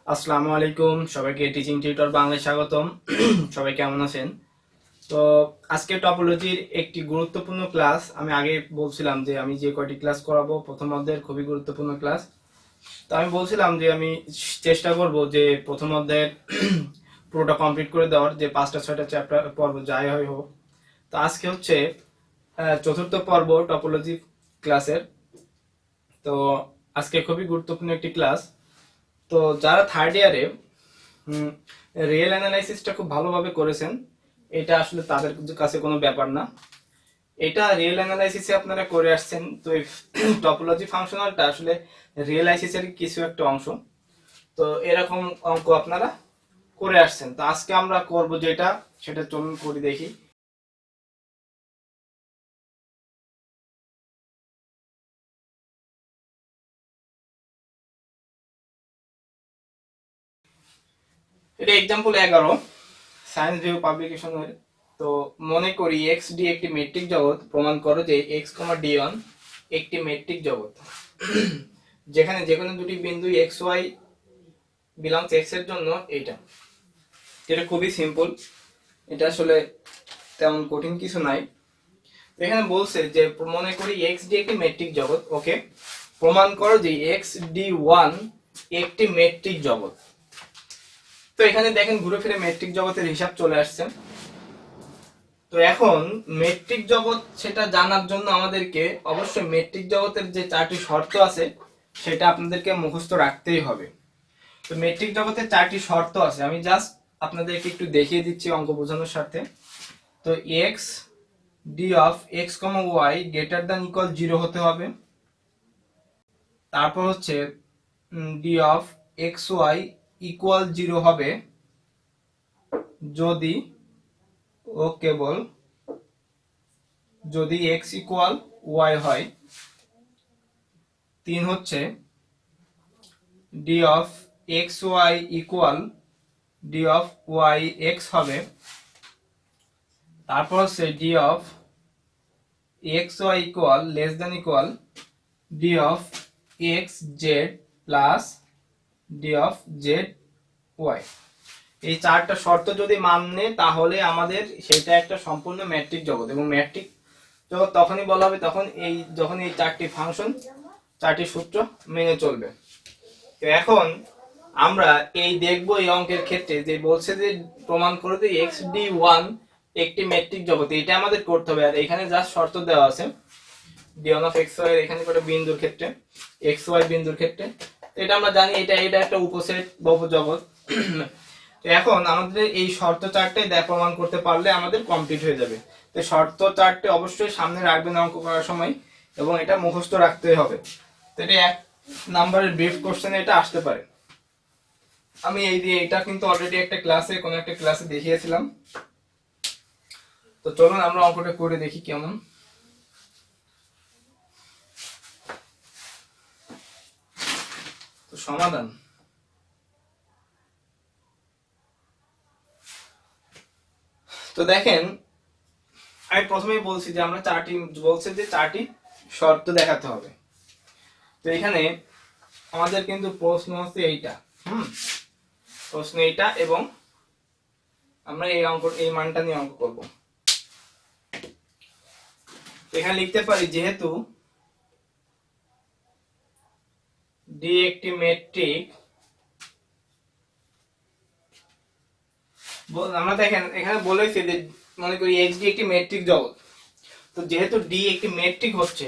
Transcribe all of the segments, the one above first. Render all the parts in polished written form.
আসসালামু আলাইকুম, সবাইকে টিচিং টিউটর বাংলায় স্বাগতম। সবাই কেমন আছেন? তো আজকে টপোলজির একটি গুরুত্বপূর্ণ ক্লাস। আমি আগে বলছিলাম যে আমি যে কয়টি ক্লাস করাবো প্রথম অধ্যায়ের খুবই গুরুত্বপূর্ণ ক্লাস। তো আমি বলছিলাম যে আমি চেষ্টা করব যে প্রথম অধ্যায়ের পুরোটা কমপ্লিট করে দেওয়ার, যে 5টা 6টা চ্যাপ্টার পর্ব যাই হয় হোক। তো আজকে হচ্ছে চতুর্থ পর্ব টপোলজি ক্লাসের। তো আজকে খুবই গুরুত্বপূর্ণ একটি ক্লাস। তো যারা থার্ড ইয়ারে রিয়েল অ্যানালাইসিসটা খুব ভালোভাবে করেছেন, এটা আসলে তাদের কাছে কোনো ব্যাপার না। এটা রিয়েল অ্যানালাইসিসে আপনারা করে আসছেন, তো এই টপোলজি ফাংশনালটা আসলে রিয়েল অ্যানালাইসিসের কিছু একটা অংশ। তো এরকম অঙ্ক আপনারা করে আসছেন। তো আজকে আমরা করব যেটা, সেটা চলুন করে দেখি। এটা एग्जांपल 11 সায়েন্স ভিউ পাবলিকেশনের। তো মনে করি এক্স ডি একটি মেট্রিক জগৎ, প্রমাণ করো যে এক্স কমা ডি ওয়ান একটি মেট্রিক জগৎ যেখানে যে কোনো দুটি বিন্দু এক্স ওয়াই বিলংস এক্স এর জন্য এইটা। এটা খুবই সিম্পল, এটা আসলে তেমন কঠিন কিছু নাই। এখানে বলছে যে মনে করি এক্স ডি একটি মেট্রিক জগৎ, ওকে, প্রমাণ করো যে এক্স ডি ওয়ান একটি মেট্রিক জগৎ। তো এখানে দেখেন ঘুরে ফিরে মেট্রিক জগতের হিসাব চলে আসছে। তো এখন মেট্রিক জগৎ সেটা জানার জন্য আমাদেরকে অবশ্যই মেট্রিক জগতের যে 4টি শর্ত আছে সেটা আপনাদেরকে মুখস্থ রাখতেই হবে। তো মেট্রিক জগতের 4টি শর্ত আছে, আমি জাস্ট আপনাদেরকে একটু দেখিয়ে দিচ্ছি অঙ্ক বোঝানোর সাথে। তো x d of x comma y greater than equal 0 হতে হবে। তারপর হচ্ছে d of x Y equal 0 হবে যদি ও কেবল যদি এক্স ইকুয়াল ওয়াই হয়। 3 হচ্ছে d of x Y equal D of Y x হবে। তারপর হচ্ছে d of x Y equal less than equal D of x z plus d of z y. এই 4টা শর্ত যদি মানে তাহলে আমাদের সেটা একটা সম্পূর্ণ ম্যাট্রিক জগৎ, এবং ম্যাট্রিক জগৎ তখনই বলা হবে যখন এই 4টি ফাংশন 4টি সূত্র মেনে চলবে। তো এখন আমরা এই দেখব এই অঙ্কের ক্ষেত্রে যে বলছে যে প্রমাণ করে যে এক্স ডি ওয়ান একটি মেট্রিক জগৎ, এটা আমাদের করতে হবে। আর এখানে যা শর্ত দেওয়া আছে d one of x y, এখানে করে বিন্দুর ক্ষেত্রে এক্স ওয়াই বিন্দুর ক্ষেত্রে, এটা আমরা জানি এটা এটা একটা উপসেট বা উপজগৎ। তো এখন আমাদের এই শর্ত 4টে প্রমাণ করতে পারলে আমাদের কমপ্লিট হয়ে যাবে। তো শর্ত 4টে অবশ্যই সামনে রাখবেন অঙ্ক করার সময়, এবং এটা মুখস্থ রাখতে হবে। তো এটা 1 নাম্বারের ব্রিফ কোশ্চেনে এটা আসতে পারে। আমি এটা কিন্তু অলরেডি কোনো একটা ক্লাসে দেখিয়েছিলাম। তো চলুন আমরা অঙ্কটা করে দেখি কেমন। তো সমাধান, তো দেখেন আমি প্রথমেই বলছি যে আমরা বলছে যে 4টি শর্ত দেখাতে হবে। তো এখানে আমাদের কিন্তু প্রশ্ন হচ্ছে এইটা, প্রশ্ন এইটা, এবং আমরা এই মানটা নিয়ে অঙ্ক করব। এখানে লিখতে পারি যেহেতু ডি একটি মেট্রিক, আমরা দেখেন এখানে বলেছি যে মনে করি এক্স ডি একটি মেট্রিক জগৎ। তো যেহেতু ডি একটি মেট্রিক হচ্ছে,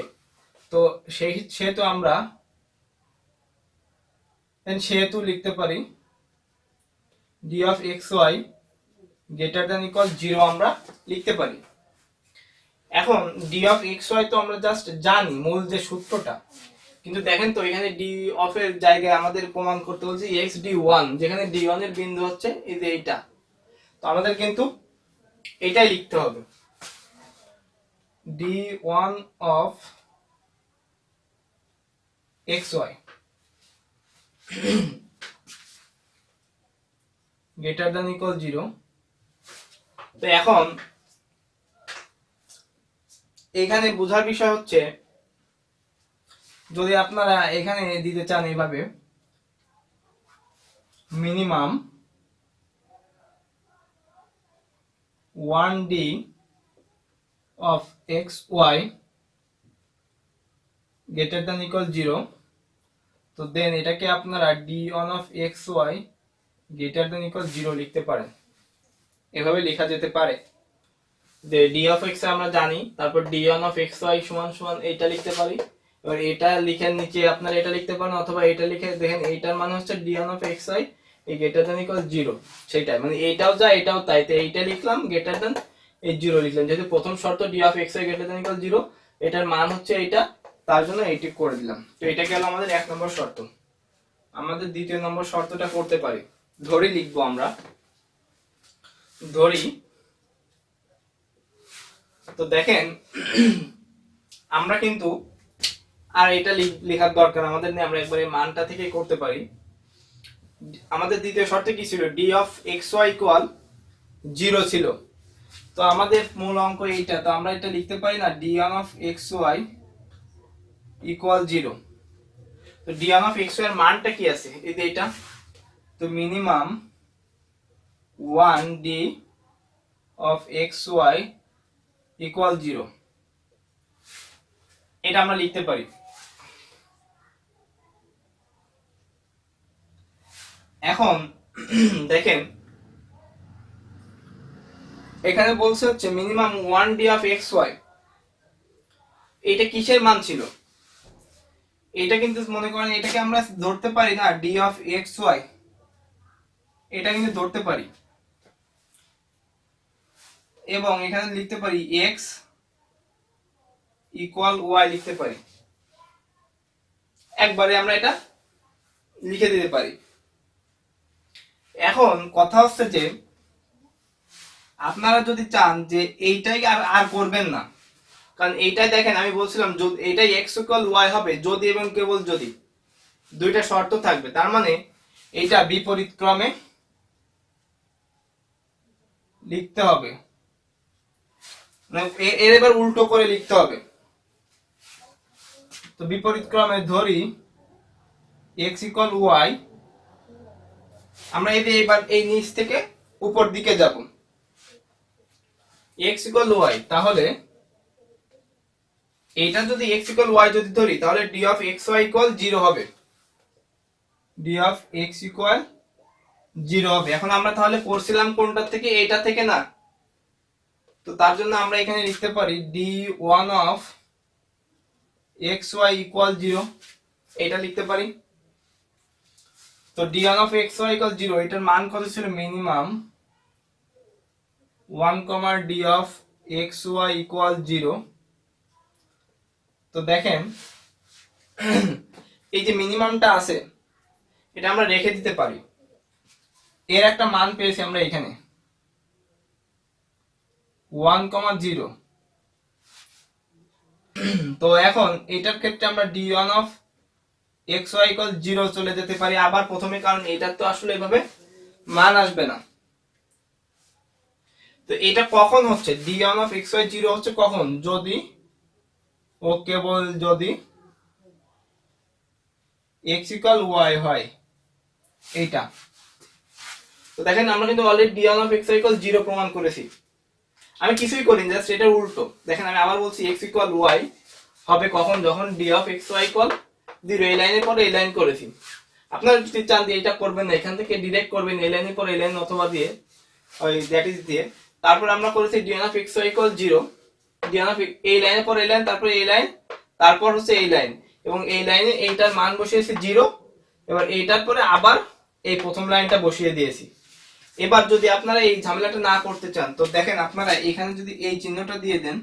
তো সেহেতু আমরা লিখতে পারি d of x y greater than equal 0 আমরা লিখতে পারি। এখন ডি অফ এক্স ওয়াই তো আমরা জাস্ট জানি মূল যে সূত্রটা, কিন্তু দেখেন তো এখানে ডি অফ এর জায়গায় আমাদের প্রমাণ করতে বলছে এক্স ডি ওয়ান, যেখানে ডি ওয়ান এর বিন্দু হচ্ছে এই যে এইটা। তো আমাদের কিন্তু এটাই লিখতে হবে, d one of x y greater than equal 0। তো এখন এখানে বোঝার বিষয় হচ্ছে যদি আপনারা এখানে দিতে চান এইভাবে, minimum 1d of x y greater than equal 0, তো দেন এটাকে আপনারা d1 of x y greater than equal 0 লিখতে পারেন। এভাবে লেখা যেতে পারে যে d of x আমরা জানি, তারপর d1 of x y সমান সমান এইটা লিখতে পারি। এবার এটা লিখে নিচে আপনারা এটা লিখতে পারেন, অথবা এটা লিখে দেখেন এইটার মানে হচ্ছে d1 of x y এই greater than equal 0, সেটাই মানে এইটাও যা এটাও তাই, তো এইটা লিখলাম greater than এই 0 লিখলাম, যেহেতু প্রথম শর্ত d of x y greater than equal 0, এটার মান হচ্ছে এইটা, তার জন্য এইটি করে দিলাম। তো এটা গেল আমাদের 1 নম্বর শর্ত। আমাদের দ্বিতীয় নম্বর শর্তটা করতে পারি, ধরি লিখবো আমরা, ধরি। তো দেখেন আমরা কিন্তু আর এটা লেখার দরকার আমাদের নেই, আমরা একবারে মানটা থেকে করতে পারি। আমাদের দ্বিতীয় শর্তে কি ছিল, d of xy ইকুয়াল 0 ছিল, তো আমাদের মূল অঙ্ক এইটা, তো আমরা এটা লিখতে পারি না d1 of xy ইকুয়াল 0। তো d1 of xy এর মানটা কি আছে, এই যে এটা, তো minimum 1d of xy equal 0, এটা আমরা লিখতে পারি। এখন দেখেন এখানে বলছে হচ্ছে মিনিমাম 1d of xy, এটা কিসের মান ছিল, এটা কিন্তু মনে করেন এটাকে আমরা ধরতে পারি না d of xy, এটা কিন্তু ধরতে পারি, এবং এখানে লিখতে পারি x ইকুয়াল y লিখতে পারি, একবারে আমরা এটা লিখে দিতে পারি। এখন কথা হচ্ছে যে আপনারা যদি চান যে এইটাই আর করবেন না, কারণ এইটাই দেখেন আমি বলছিলাম এইটাই x ইকুয়াল y হবে যদি এবং কেবল যদি দুইটা শর্ত থাকবে, তার মানে এইটা বিপরীত ক্রমে লিখতে হবে, এর এবার উল্টো করে লিখতে হবে। তো বিপরীত ক্রমে ধরি x ইকুয়াল y, আমরা এবার এই নিচ থেকে উপর দিকে যাব, x ইকুয়াল y, তাহলে এইটা যদি x ইকুয়াল y যদি ধরি তাহলে d of xy ইকুয়াল 0 হবে, d of x ইকুয়াল 0 হবে। এখন আমরা তাহলে করছিলাম কোনটা থেকে, এইটা থেকে না, তো তার জন্য আমরা এখানে লিখতে পারি d1 of xy ইকুয়াল 0, এটা লিখতে পারি। তো d1 of xy ইকুয়াল 0, এটার মান কত ছিল, minimum 1, d of xy equal 0। তো দেখেন এই যে মিনিমামটা আছে এটা আমরা রেখে দিতে পারি, এর একটা মান পেয়েছি আমরা এখানে 1, 0। তো এখন এটার ক্ষেত্রে আমরা d1 of xy ইকুয়াল 0 চলে যেতে পারি আবার প্রথমে, কারণ এটার তো আসলে এভাবে মান আসবে না। তো এটা কখন হচ্ছে, d1 of xy 0 হচ্ছে কখন, যদি ও কেবল যদি x ইকুয়াল y হয়, এইটা। তো দেখেন আমরা কিন্তু already d1 of xy equal 0 প্রমাণ করেছি, আমি কিছুই করিনি, জাস্ট এটার উল্টো। দেখেন আমি আবার বলছি x ইকুয়াল y হবে কখন, যখন d of xy ইকুয়াল 0, এই লাইনের পরে এই লাইন করেছি। আপনারা যদি চান দিয়ে এটা করবেন না, এখান থেকে ডাইরেক্ট করবেন এই লাইনের পরে এই লাইন, অথবা দিয়ে ওই দ্যাট ইজ দিয়ে, তারপর আমরা করেছি d of xy equal 0, d of এই লাইনের পর এই লাইন, তারপর এই লাইন, তারপর হচ্ছে এই লাইন, এবং এই লাইনে এইটার মান বসিয়েছি 0, এবার এইটার পরে আবার এই প্রথম লাইনটা বসিয়ে দিয়েছি। এবার যদি আপনারা এই ঝামেলাটা না করতে চান, তো দেখেন আপনারা এখানে যদি এই চিহ্নটা দিয়ে দেন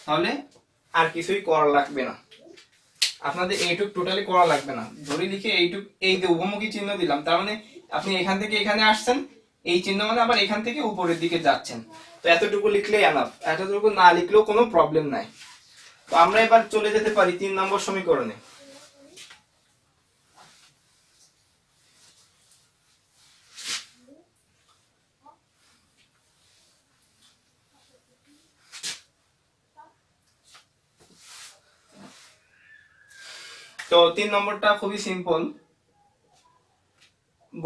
তাহলে আর কিছুই করা লাগবে না, আপনাদের এইটুক টোটালি করা লাগবে না। ধরে লিখে এইটুক, এই যে উভমুখী চিহ্ন দিলাম, তার মানে আপনি এখান থেকে এখানে আসছেন, এই চিহ্ন মানে আবার এখান থেকে উপরের দিকে যাচ্ছেন, তো এতটুকু লিখলেই এনাফ, এতটুকু না লিখলেও কোনো প্রবলেম নাই। তো আমরা এবার চলে যেতে পারি 3 নম্বর সমীকরণে। তো 3 নম্বরটা খুবই সিম্পল,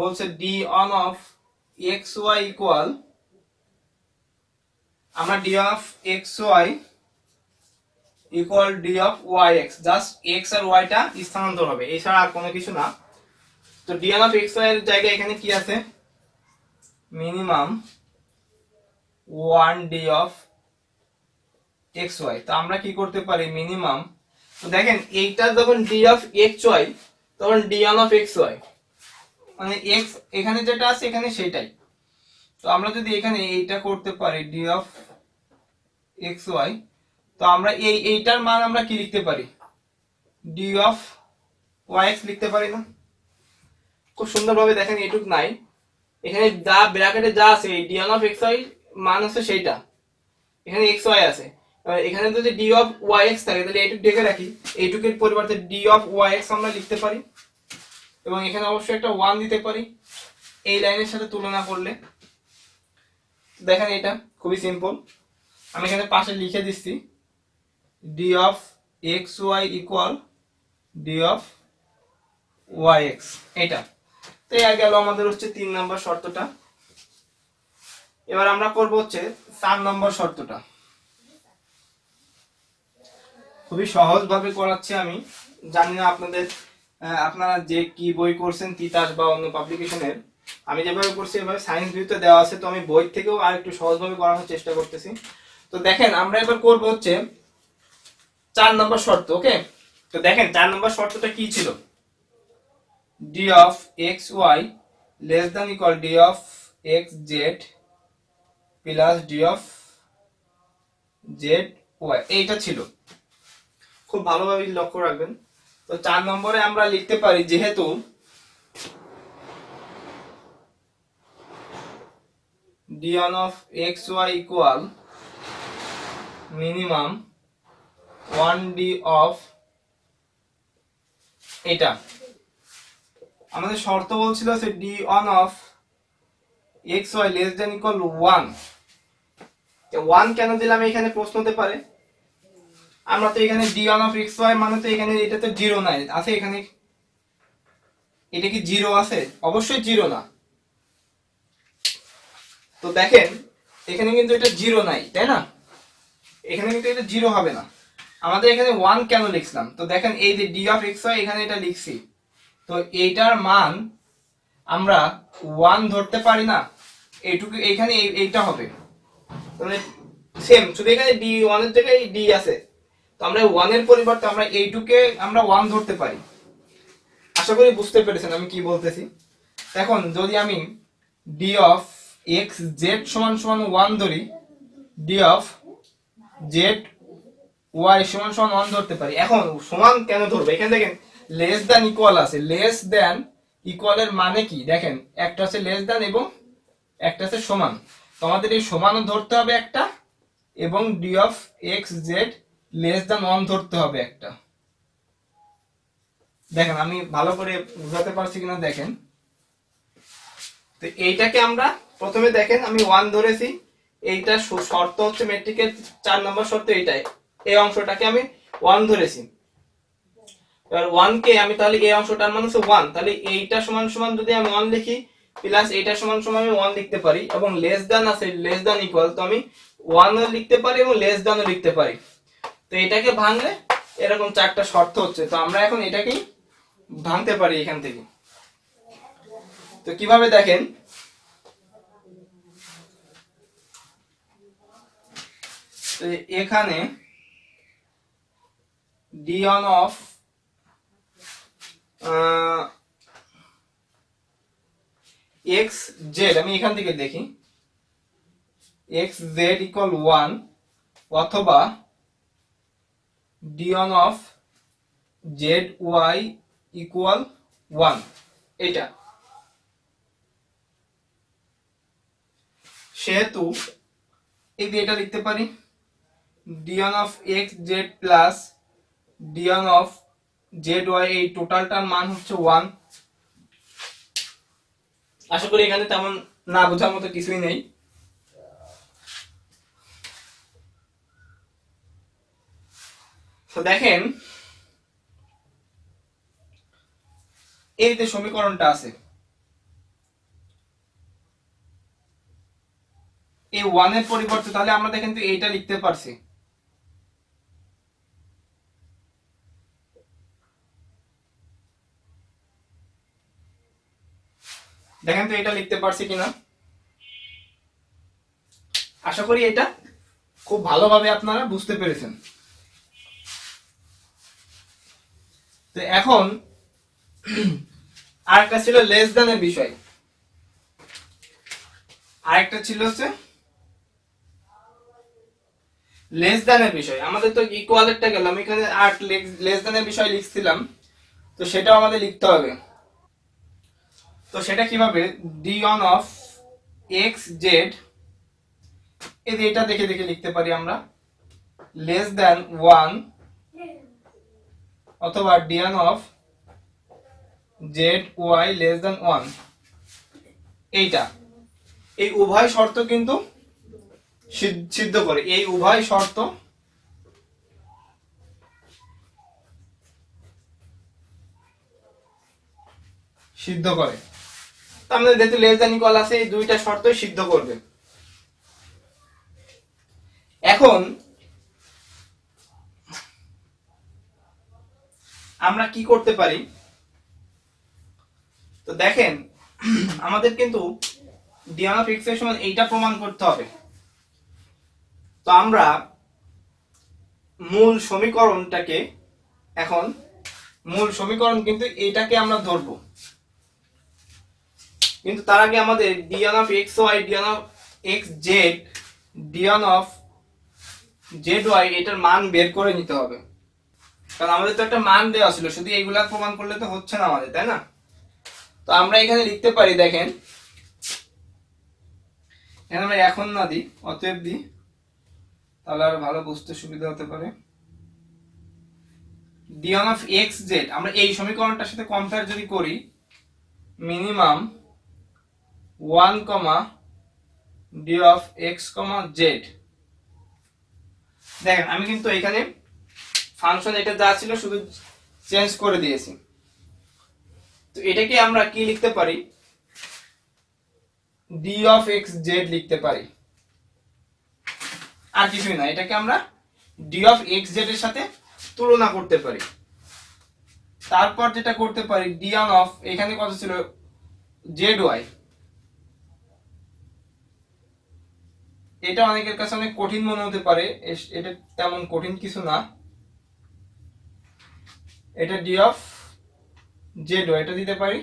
বলছে D on of x Y equal, আমরা D of x Y equal D of Y X, just X আর ওয়াইটা স্থানান্তর হবে, এছাড়া আর কোনো কিছু না। তো D on of x Y এর জায়গায় এখানে কি আছে, minimum 1 D of x Y. তো আমরা কি করতে পারি, মিনিমাম, তো দেখেন এইটা যখন ডি অফ এক্স ওয়াই তখন d on of x y, মানে এক্স এখানে যেটা আছে এখানে সেটাই। তো আমরা যদি এখানে এইটা করতে পারি ডি অফ এক্স ওয়াই, তো আমরা এইটার মান আমরা কি লিখতে পারি, ডি অফ ওয়াই এক্স লিখতে পারি না? খুব সুন্দরভাবে দেখেন এইটুক নাই, এখানে যা ব্র্যাকেটে যা আছে এই d on of x y মান আছে সেইটা, এখানে এক্স ওয়াই আছে। এখানে যদি ডি অফ ওয়াই এক্স থাকে তাহলে এইটুক ঢেকে রাখি, এইটুকের পরিবর্তে ডি অফ ওয়াই এক্স আমরা লিখতে পারি, এবং এখানে অবশ্যই একটা 1 দিতে পারি এই লাইনের সাথে তুলনা করলে। দেখেন এটা খুবই সিম্পল, আমি এখানে পাশে লিখে দিচ্ছি d of x Y equal D of Y x, এটা। তো এই গেল আমাদের হচ্ছে 3 নম্বর শর্তটা। এবার আমরা করব হচ্ছে 4 নম্বর শর্তটা। খুবই সহজ ভাবে করাচ্ছি আমি, জানি না আপনারা যে কি বই করছেন তিতাস বা অন্য পাবলিকেশনের, আমি যেভাবে করছি এভাবে সায়েন্স ভিউতে দেওয়া আছে, তো আমি বই থেকেও আর একটু সহজভাবে করানোর চেষ্টা করতেছি। তো দেখেন আমরা এবার করব হচ্ছে 4 নম্বর শর্ত। ওকে, তো দেখেন 4 নম্বর শর্তটা কি ছিল, d of x y less than equal D of x z plus d of z y, এইটা ছিল। খুব ভালোভাবে লক্ষ্য রাখবেন। তো 4 নম্বরে আমরা লিখতে পারি, যেহেতু d on of x Y equal minimum 1 D of, এটা আমাদের শর্ত বলছিল যে d on of x y less than equal 1। 1 কেন দিলাম এখানে প্রশ্ন হতে পারে, আমরা তো এখানে d on of x y মানে তো এখানে এটা তো জিরো নাই আছে, এখানে এটা কি জিরো আছে, অবশ্যই জিরো না। তো দেখেন এখানে কিন্তু এটা জিরো নাই, তাই না, এখানে কিন্তু এটা জিরো হবে না। আমাদের এখানে 1 কেন লিখলাম, তো দেখেন এই যে ডি অফ এক্স ওয়াই এখানে এটা লিখছি, তো এইটার মান আমরা 1 ধরতে পারি না, এইটুকু এইখানে এইটা হবে, তাহলে সেম, শুধু এখানে ডি 1 এর জায়গায় ডি আছে, তো আমরা 1 এর পরিবর্তে আমরা এইটুকে আমরা 1 ধরতে পারি। আশা করি বুঝতে পেরেছেন আমি কি বলতেছি। এখন যদি আমি ডি অফ এক্স জেড সমান সমান 1 ধরি, ডি অফ জেড ওয়াই সমান সমান 1 ধরতে পারি। এখন সমান কেন ধরবো, এখানে দেখেন লেস দ্যান ইকুয়াল আছে, লেস দ্যান ইকুয়াল এর মানে কি, দেখেন একটা আছে লেস দ্যান এবং একটা আছে সমান, তো আমাদের এই সমানও ধরতে হবে একটা, এবং D of x Z less than 1 ধরতে হবে একটা। দেখেন আমি ভালো করে বুঝাতে পারছি কিনা দেখেন। তো এইটাকে আমরা প্রথমে দেখেন আমি 1 ধরেছি, এইটা শর্ত হচ্ছে ম্যাট্রিকের 4 নম্বর শর্ত এইটাই, এই অংশটাকে আমি 1 ধরেছি। এবার 1 কে আমি তাহলে এই অংশটার মান হচ্ছে 1, তাহলে এইটা সমান সমান যদি আমি 1 লিখি প্লাস এইটা সমান সমান আমি 1 লিখতে পারি, এবং লেস দ্যান আছে লেস দ্যান ইকুয়াল, তো আমি 1 ও লিখতে পারি এবং লেস দ্যান ও লিখতে পারি। তো এটাকে ভাঙলে এরকম 4টা শর্ত হচ্ছে, তো আমরা এখন এটাকেই ভাঙতে পারি এখান থেকে। তো কিভাবে দেখেন, তো এখানে d on of x z, আমি এখান থেকে দেখি এক্স জেড ইকুয়াল 1 অথবা d on of z y equal 1, এটা। সেহেতু এই যে এটা লিখতে পারি d on of x z plus d on of z y, এই টোটালটার মান হচ্ছে 1। আশা করি এখানে তেমন না বোঝার মতো কিছুই নেই। তো দেখেন এই যে সমীকরণটা আছে, এই 1 এর পরিবর্তে, তাহলে আমরা কিন্তু এইটা লিখতে পারছি। দেখেন তো এটা লিখতে পারছি কিনা। আশা করি এটা খুব ভালোভাবে আপনারা বুঝতে পেরেছেন। তো এখন আরেকটা ছিল লেস দ্যান এর বিষয়, আরেকটা ছিল হচ্ছে লেস দ্যান এর বিষয়। আমাদের তো ইকুয়ালেরটা গেলাম, এখানে আর লেস দ্যান এর বিষয় লিখছিলাম, তো সেটাও আমাদের লিখতে হবে। তো সেটা কিভাবে, d1 অফ এক্স জেড, এটা দেখে দেখে লিখতে পারি আমরা, লেস দ্যান 1 অথবা d1 of z y less than 1। এইটা, এই উভয় শর্ত কিন্তু সিদ্ধ করে, এই উভয় শর্ত সিদ্ধ করে। তার মানে যেহেতু লেস দ্যান ইকুয়াল আছে, এই দুইটা শর্তই সিদ্ধ করবে। এখন আমরা কি করতে পারি, তো দেখেন আমাদের কিন্তু d1 অফ x এর সমান এইটা প্রমাণ করতে হবে। তো আমরা মূল সমীকরণটাকে, এখন মূল সমীকরণ কিন্তু এইটাকে আমরা ধরবো, কিন্তু তার আগে আমাদের d1 of xy, d1 of xz, d1 of zy এটার মান বের করে নিতে হবে। কারণ আমাদের তো একটা মান দেওয়া ছিল, শুধু এইগুলা প্রমাণ করলে তো হচ্ছে না আমাদের, তাই না? তো আমরা এখানে লিখতে পারি, দেখেন এখানে আমরা এখন না দিই, অতএব দিই, তাহলে আর ভালো বুঝতে সুবিধা হতে পারে। d1 অফ xz আমরা এই সমীকরণটার সাথে কম্পেয়ার যদি করি, minimum 1 d of x z। দেখেন আমি কিন্তু এখানে ফাংশন এটা যা ছিল শুধু চেঞ্জ করে দিয়েছি। তো এটাকে আমরা কি লিখতে পারি, d অফ xz লিখতে পারি, আর কিছুই না। এটাকে আমরা d অফ xz এর সাথে তুলনা করতে পারি। তারপর যেটা করতে পারি, d1 অফ, এখানে কত ছিল, zy, এটা অনেকের কাছে অনেক কঠিন মনে হতে পারে, এটা তেমন কঠিন কিছু না। এটা d অফ zy, এটা দিতে পারি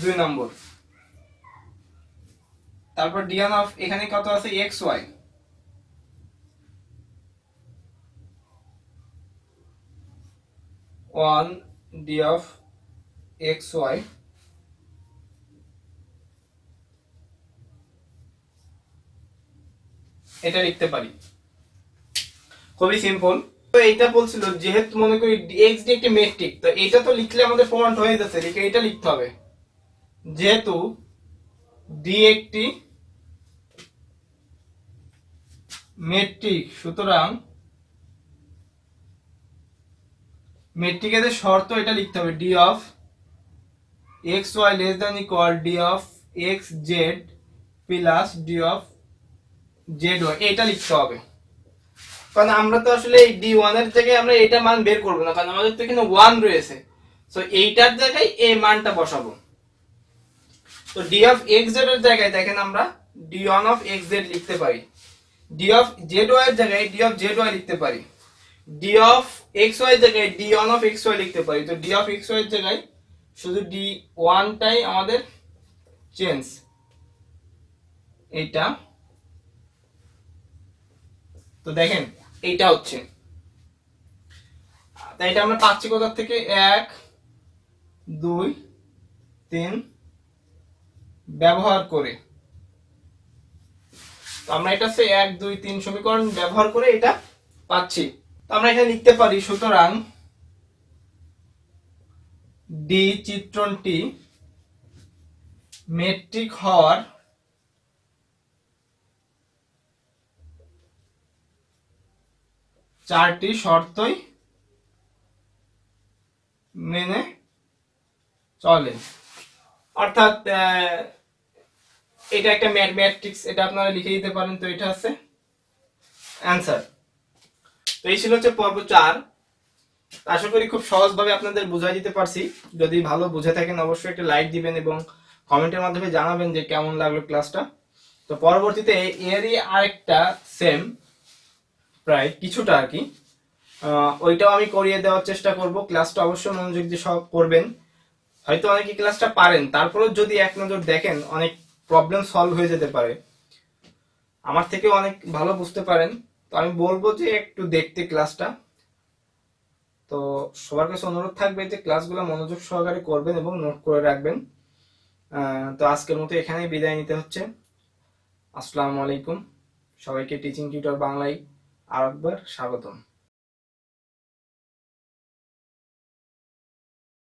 2 নম্বর। তারপর d1 অফ, এখানে কত আছে, xy, one d of xy, এটা লিখতে পারি। খুবই সিম্পল। তো এইটা বলছিল যেহেতু মনে করি x d একটি মেট্রিক, তো এটা তো লিখলে আমাদের প্রমাণ হয়ে যাচ্ছে, লিখে এটা লিখতে হবে, যেহেতু d একটি মেট্রিক, সুতরাং মেট্রিকের যে শর্ত এটা লিখতে হবে, d of xy less than equal d of xz plus d of zy, এটা লিখতে হবে। কারণ আমরা তো আসলে এই d1 এর জায়গায় আমরা এটা মান বের করব না, কারণ আমাদের তো এখানে 1 রয়েছে, সো এইটার জায়গায় এই মানটা বসাবো। তো d অফ xz এর জায়গায় দেখেন আমরা d1 অফ xz লিখতে পারি, d অফ zy এর জায়গায় d অফ zy লিখতে পারি, d অফ xy এর জায়গায় d1 অফ xy লিখতে পারি। তো d অফ xy এর জায়গায় শুধু d1 টাই আমাদের চেঞ্জ, এইটা। তো দেখেন এইটা হচ্ছে, তাই এটা আমরা পাচ্ছি কোথা থেকে, 1 2 3 ব্যবহার করে। তো আমরা এটা হচ্ছে 1 2 3 সমীকরণ ব্যবহার করে এটা পাচ্ছি। তো আমরা এখানে লিখতে পারি, সুতরাং ডি চিত্রণটি মেট্রিক হওয়ার চারটি শর্তই মেনে চলে। অর্থাৎ এটা একটা ম্যাট্রিক্স, এটা আপনারা লিখে দিতে পারেন। তো এটা হচ্ছে অ্যান্সার। তো এই ছিল হচ্ছে পর্ব 4। আশা করি খুব সহজভাবে আপনাদের বুঝাই দিতে পারছি। যদি ভালো বুঝে থাকেন অবশ্যই একটা লাইক দিবেন এবং কমেন্টের মাধ্যমে জানাবেন যে কেমন লাগলো ক্লাসটা। তো পরবর্তীতে এরই আরেকটা সেম প্রায় কিছুটা আর কি, ওইটাও আমি করিয়ে দেওয়ার চেষ্টা করব। ক্লাসটা অবশ্যই মনোযোগ দিয়ে সব করবেন। হয়তো অনেকে ক্লাসটা পারেন, তারপরেও যদি এক নজর দেখেন অনেক প্রবলেম সলভ হয়ে যেতে পারে। আমার থেকেও অনেক ভালো বুঝতে পারেন। তো আমি বলবো যে একটু দেখতে ক্লাসটা। তো সবার কাছে অনুরোধ থাকবে যে ক্লাসগুলো মনোযোগ সহকারে করবেন এবং নোট করে রাখবেন। তো আজকের মতো এখানেই বিদায় নিতে হচ্ছে। আসসালামু আলাইকুম। সবাইকে টিচিং টিউটর বাংলায় আরেকবার স্বাগতম।